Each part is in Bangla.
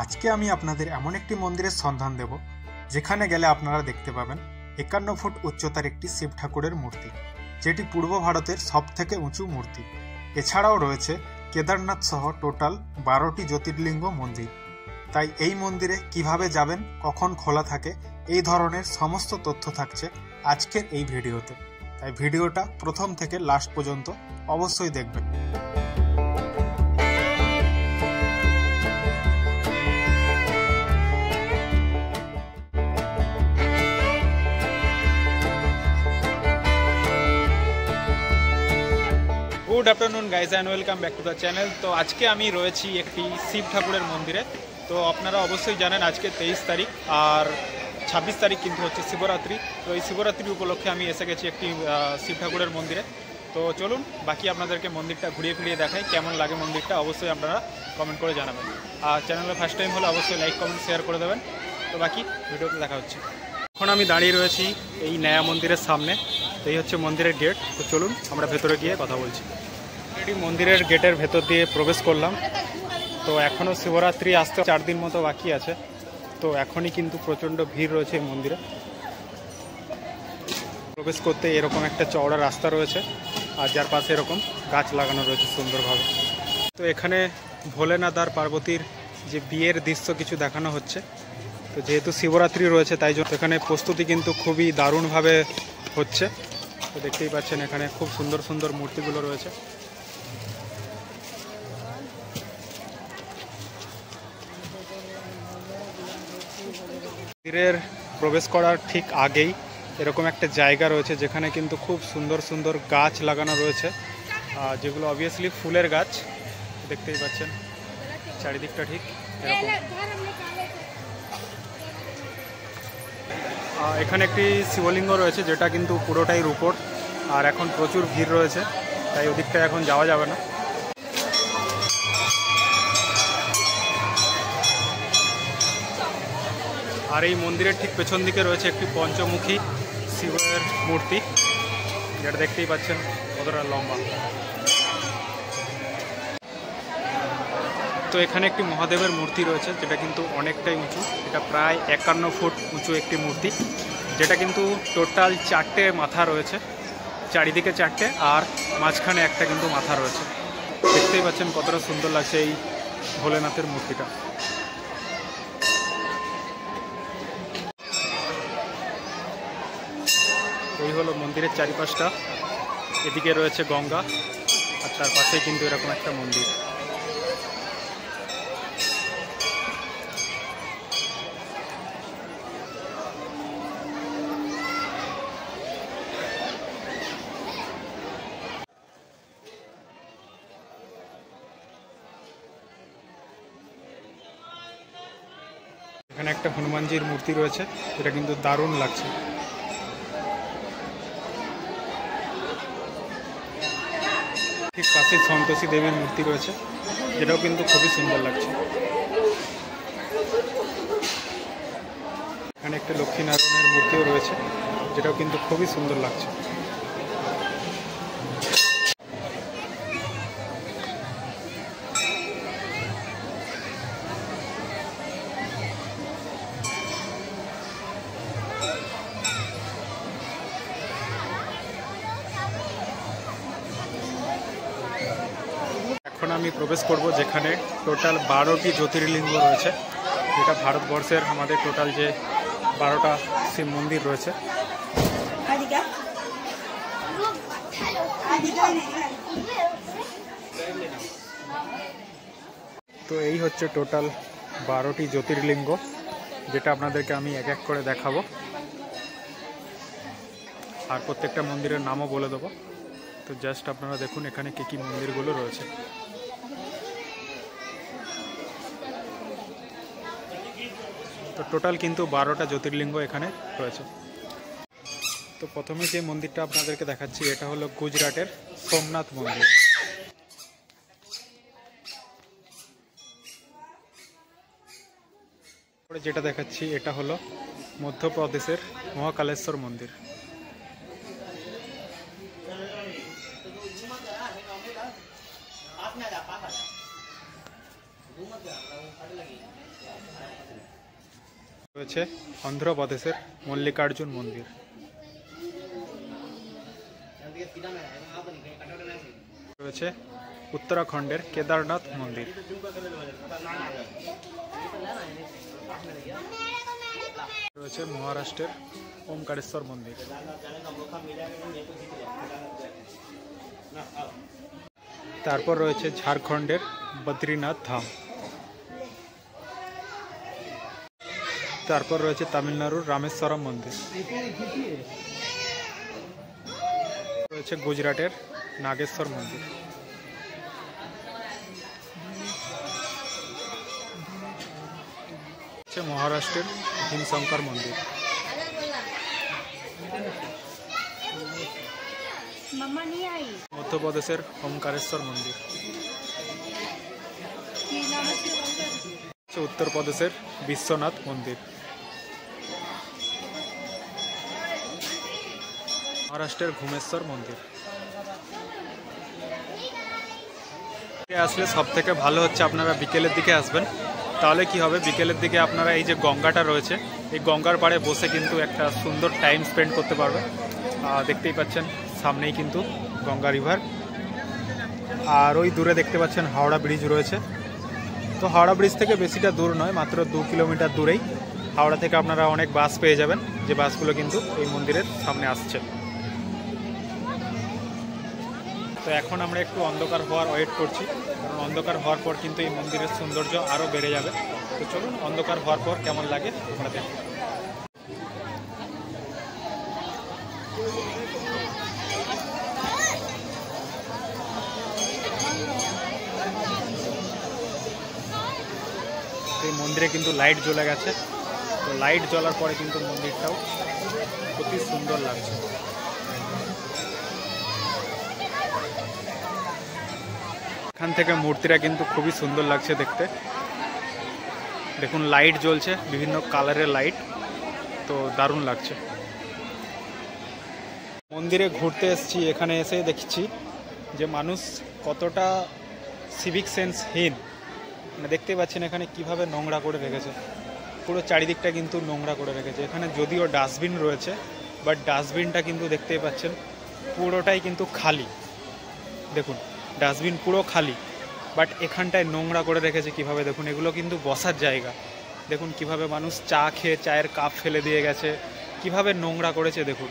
আজকে আমি আপনাদের এমন একটি মন্দিরের সন্ধান দেব যেখানে গেলে আপনারা দেখতে পাবেন 51 ফুট উচ্চতার একটি শিব ঠাকুরের মূর্তি, যেটি পূর্ব ভারতের সবথেকে উঁচু মূর্তি। এছাড়াও রয়েছে কেদারনাথ সহ টোটাল 12টি জ্যোতির্লিঙ্গ মন্দির। তাই এই মন্দিরে কিভাবে যাবেন, কখন খোলা থাকে, এই ধরনের সমস্ত তথ্য থাকছে আজকের এই ভিডিওতে। তাই ভিডিওটা প্রথম থেকে লাস্ট পর্যন্ত অবশ্যই দেখবেন। Good afternoon guys and welcome back to the channel. তো আজকে আমি রয়েছি একটি শিব ঠাকুরের মন্দিরে। তো আপনারা অবশ্যই জানেন আজকে 23 তারিখ আর 26 তারিখ কিন্তু হচ্ছে শিবরাত্রি। তো এই শিবরাত্রি উপলক্ষে আমি এসে গেছি একটি শিব ঠাকুরের মন্দিরে। তো চলুন বাকি আপনাদেরকে মন্দিরটা ঘুরিয়ে ফিরিয়ে দেখাই। কেমন লাগে মন্দিরটা অবশ্যই আপনারা কমেন্ট করে জানাবেন। আর চ্যানেলে ফার্স্ট টাইম হলে অবশ্যই লাইক কমেন্ট শেয়ার করে দেবেন। তো বাকি ভিডিওতে দেখা হচ্ছে। এখন আমি দাঁড়িয়ে রয়েছি এই নয়া মন্দিরের সামনে। তো এই হচ্ছে মন্দিরের গেট। তো চলুন আমরা ভেতরে গিয়ে কথা বলছি। এটি মন্দিরের গেটের ভেতর দিয়ে প্রবেশ করলাম। তো এখনও শিবরাত্রি আসতে 4 দিন মতো বাকি আছে। তো এখনই কিন্তু প্রচণ্ড ভিড় রয়েছে এই মন্দিরে। প্রবেশ করতে এরকম একটা চওড়া রাস্তা রয়েছে আর যার পাশে এরকম গাছ লাগানো রয়েছে সুন্দরভাবে। তো এখানে ভোলেনাথ আর পার্বতীর যে বিয়ের দৃশ্য কিছু দেখানো হচ্ছে। তো যেহেতু শিবরাত্রি রয়েছে তাই জন্য এখানে প্রস্তুতি কিন্তু খুবই দারুণভাবে হচ্ছে। তো দেখতেই পাচ্ছেন এখানে খুব সুন্দর সুন্দর মূর্তিগুলো রয়েছে। মন্দিরের প্রবেশ করার ঠিক আগেই এরকম একটা জায়গা রয়েছে যেখানে কিন্তু খুব সুন্দর সুন্দর গাছ লাগানো রয়েছে, যেগুলো অবভিয়াসলি ফুলের গাছ। দেখতেই পাচ্ছেন চারিদিকটা ঠিক এরকম। এখানে একটি শিবলিঙ্গ রয়েছে যেটা কিন্তু পুরোটাই রূপোর। আর এখন প্রচুর ভিড় রয়েছে তাই ওদিকটায় এখন যাওয়া যাবে না। আর এই মন্দিরের ঠিক পেছন দিকে রয়েছে একটি পঞ্চমুখী শিবের মূর্তি, যেটা দেখতেই পাচ্ছেন কতটা লম্বা। তো এখানে একটি মহাদেবের মূর্তি রয়েছে যেটা কিন্তু অনেকটাই উঁচু। এটা প্রায় 51 ফুট উঁচু একটি মূর্তি, যেটা কিন্তু টোটাল 4টে মাথা রয়েছে, চারিদিকে 4টে আর মাঝখানে একটা কিন্তু মাথা রয়েছে। দেখতেই পাচ্ছেন কতটা সুন্দর লাগছে এই ভোলেনাথের মূর্তিটা। এই হলো মন্দিরের চারিপাশটা। এদিকে রয়েছে গঙ্গা আর তার পাশেই কিন্তু এরকম একটা মন্দির। এখানে একটা হনুমানজির মূর্তি রয়েছে, এটা কিন্তু দারুণ লাগছে। ঠিক পাশে সন্তোষী দেবীর মূর্তি রয়েছে, যেটাও কিন্তু খুবই সুন্দর লাগছে। এখানে একটা লক্ষ্মীনারায়ণের মূর্তিও রয়েছে, যেটাও কিন্তু খুবই সুন্দর লাগছে। এখন আমি প্রবেশ করব যেখানে টোটাল 12টি জ্যোতির্লিঙ্গ রয়েছে, যেটা ভারতবর্ষের আমাদের টোটাল যে 12টা শিব মন্দির রয়েছে। তো এই হচ্ছে টোটাল 12টি জ্যোতির্লিঙ্গ, যেটা আপনাদেরকে আমি এক এক করে দেখাবো আর প্রত্যেকটা মন্দিরের নামও বলে দেবো। তো জাস্ট আপনারা দেখুন এখানে কী কী মন্দিরগুলো রয়েছে। তো টোটাল কিন্তু 12টা জ্যোতির্লিঙ্গ এখানে রয়েছে। তো প্রথমে যে মন্দিরটা আপনাদেরকে দেখাচ্ছি এটা হলো গুজরাটের সোমনাথ মন্দির। যেটা দেখাচ্ছি এটা হলো মধ্যপ্রদেশের মহাকালেশ্বর মন্দির। রয়েছে অন্ধ্রপ্রদেশের মল্লিকার্জুন মন্দির। রয়েছে উত্তরাখণ্ডের কেদারনাথ মন্দির। রয়েছে মহারাষ্ট্রের ওমকারেশ্বর মন্দির। তারপর রয়েছে ঝাড়খণ্ডের বদ্রীনাথ ধাম। তারপর রয়েছে তামিলনাড়ুর রামেশ্বরম মন্দির। রয়েছে গুজরাটের নাগেশ্বর মন্দির। রয়েছে মহারাষ্ট্রের ভীমশঙ্কর মন্দির। মধ্যপ্রদেশের ওমকারেশ্বর মন্দির। উত্তরপ্রদেশের বিশ্বনাথ মন্দির। মহারাষ্ট্রের ঘুমেশ্বর মন্দির। আসলে সব থেকে ভালো হচ্ছে আপনারা বিকেলের দিকে আসবেন, তাহলে কি হবে, বিকেলের দিকে আপনারা এই যে গঙ্গাটা রয়েছে এই গঙ্গার পাড়ে বসে কিন্তু একটা সুন্দর টাইম স্পেন্ড করতে পারবেন। দেখতেই পাচ্ছেন সামনেই কিন্তু গঙ্গা রিভার, আর ওই দূরে দেখতে পাচ্ছেন হাওড়া ব্রিজ রয়েছে। তো হাওড়া ব্রিজ থেকে বেশিটা দূর নয়, মাত্র 2 কিলোমিটার দূরেই। হাওড়া থেকে আপনারা অনেক বাস পেয়ে যাবেন, যে বাসগুলো কিন্তু এই মন্দিরের সামনে আসছে। তো এখন আমরা একটু অন্ধকার হওয়ার ওয়েট করছি, কারণ অন্ধকার হওয়ার পর কিন্তু এই মন্দিরের সৌন্দর্য আরও বেড়ে যাবে। তো চলুন অন্ধকার হওয়ার পর কেমন লাগে আমরা দেখব। এই মন্দিরে কিন্তু লাইট জ্বলে গেছে, তো লাইট জ্বলার পরে কিন্তু মন্দিরটাও খুবই সুন্দর লাগছে। এখান থেকে মূর্তিটা কিন্তু খুবই সুন্দর লাগছে দেখতে। দেখুন লাইট জ্বলছে, বিভিন্ন কালারের লাইট, তো দারুণ লাগছে। মন্দিরে ঘুরতে এসেছি, এখানে এসে দেখছি যে মানুষ কতটা সিভিক সেন্সহীন। মানে দেখতে পাচ্ছেন এখানে কিভাবে নোংরা করে রেখেছে, পুরো চারিদিকটা কিন্তু নোংরা করে রেখেছে। এখানে যদিও ডাস্টবিন রয়েছে, বাট ডাস্টবিনটা কিন্তু দেখতেই পাচ্ছেন পুরোটাই কিন্তু খালি। দেখুন ডাস্টবিন পুরো খালি, বাট এখানটায় নোংরা করে রেখেছে কিভাবে। দেখুন এগুলো কিন্তু বসার জায়গা, দেখুন কিভাবে মানুষ চা খেয়ে চায়ের কাপ ফেলে দিয়ে গেছে, কিভাবে নোংরা করেছে। দেখুন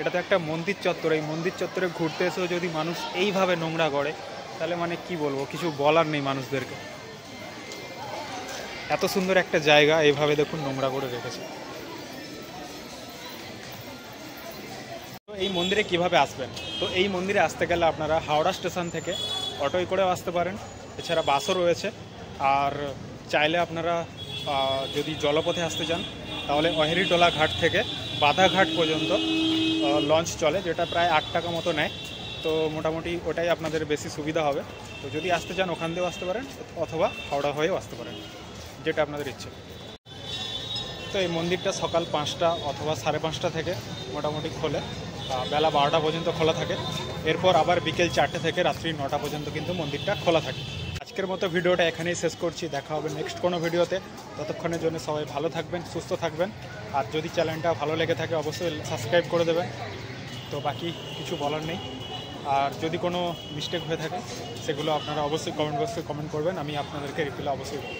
এটা তো একটা মন্দির চত্বর, এই মন্দির চত্বরে ঘুরতে এসেও যদি মানুষ এইভাবে নোংরা করে, তাহলে মানে কি বলবো, কিছু বলার নেই মানুষদেরকে। এত সুন্দর একটা জায়গা এইভাবে দেখুন নোংরা করে রেখেছে। তো এই মন্দিরে কিভাবে আসবেন, তো এই মন্দিরে আসতে গেলে আপনারা হাওড়া স্টেশন থেকে অটোয় করেও আসতে পারেন, এছাড়া বাসও রয়েছে। আর চাইলে আপনারা যদি জলপথে আসতে চান তাহলে অহেরিটোলা ঘাট থেকে বাধাঘাট পর্যন্ত লঞ্চ চলে, যেটা প্রায় 8 টাকা মতো নেয়। তো মোটামুটি ওটাই আপনাদের বেশি সুবিধা হবে। তো যদি আসতে চান ওখান দিয়েও আসতে পারেন, অথবা হাওড়া হয়েও আসতে পারেন, যেটা আপনাদের ইচ্ছে। তো এই মন্দিরটা সকাল 5টা অথবা 5:30 থেকে মোটামুটি খোলে, বেলা 12টা পর্যন্ত খোলা থাকে। এরপর আবার বিকেল 4টে থেকে রাত্রি 9টা পর্যন্ত কিন্তু মন্দিরটা খোলা থাকে। আজকের মতো ভিডিওটা এখানেই শেষ করছি, দেখা হবে নেক্সট কোনো ভিডিওতে। ততক্ষণের জন্য সবাই ভালো থাকবেন, সুস্থ থাকবেন। আর যদি চ্যানেলটা ভালো লেগে থাকে অবশ্যই সাবস্ক্রাইব করে দেবেন। তো বাকি কিছু বলার নেই। আর যদি কোনো মিস্টেক হয়ে থাকে সেগুলো আপনারা অবশ্যই কমেন্ট বক্সে কমেন্ট করবেন, আমি আপনাদেরকে রিপ্লাই অবশ্যই দেবো।